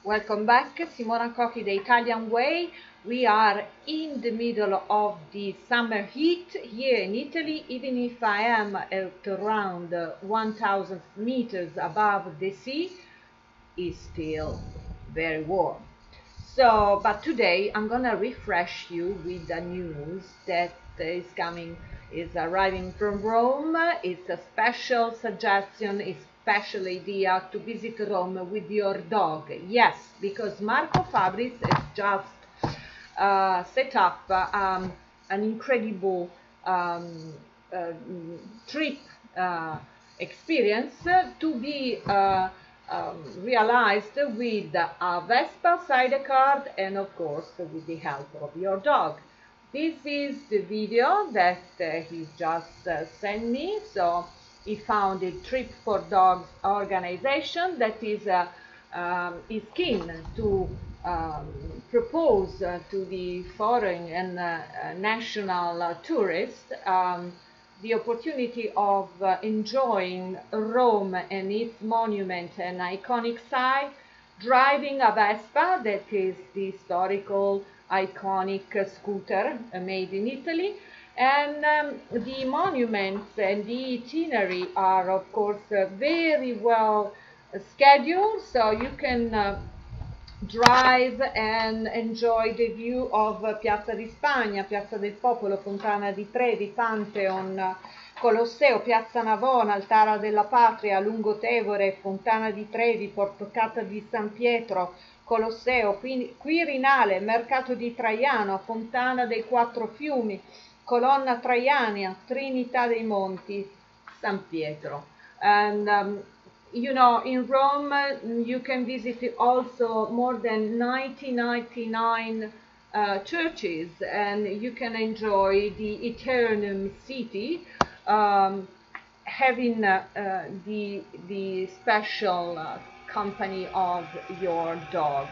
Welcome back, Simona Cochi, the Italian way. We are in the middle of the summer heat here in Italy, even if I am at around 1000 meters above the sea, it's still very warm. So, but today I'm gonna refresh you with the news that is arriving from Rome. It's a special suggestion, a special idea to visit Rome with your dog. Yes, because Marco Fabris has just set up an incredible trip experience to be realized with a Vespa sidecar and of course with the help of your dog. This is the video that he just sent me. So he found a Trip for Dogs organization that is keen to propose to the foreign and national tourists the opportunity of enjoying Rome and its monument and iconic site, driving a Vespa, that is the historical iconic scooter made in Italy, and the monuments and the itinerary are of course very well scheduled, so you can drive and enjoy the view of Piazza di Spagna, Piazza del Popolo, Fontana di Trevi, Pantheon, Colosseo, Piazza Navona, Altare della patria, lungo, tevere, Fontana di Trevi, porticato di San Pietro, Colosseo, Quirinale, mercato di Traiano, fontana dei quattro fiumi, colonna traiana, trinità dei monti, San Pietro. And you know, in Rome you can visit also more than 99 churches, and you can enjoy the Eternum city, having the special company of your dog.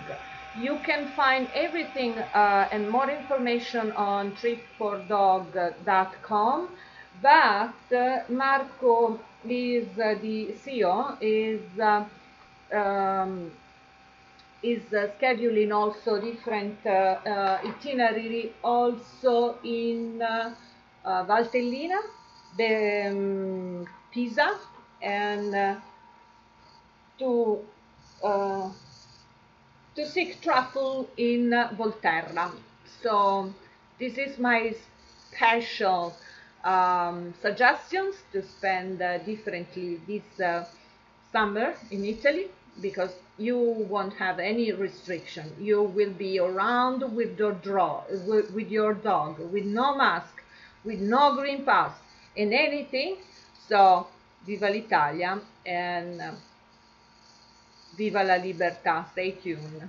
You can find everything and more information on tripfordog.com, but Marco is the CEO, is scheduling also different itinerary also in Valtellina, Pisa, and to seek truffle in Volterra. So this is my special suggestions to spend differently this summer in Italy, because you won't have any restriction. You will be around with your dog, with no mask, with no green pass and anything. So viva l'Italia and viva la libertà. Stay tuned.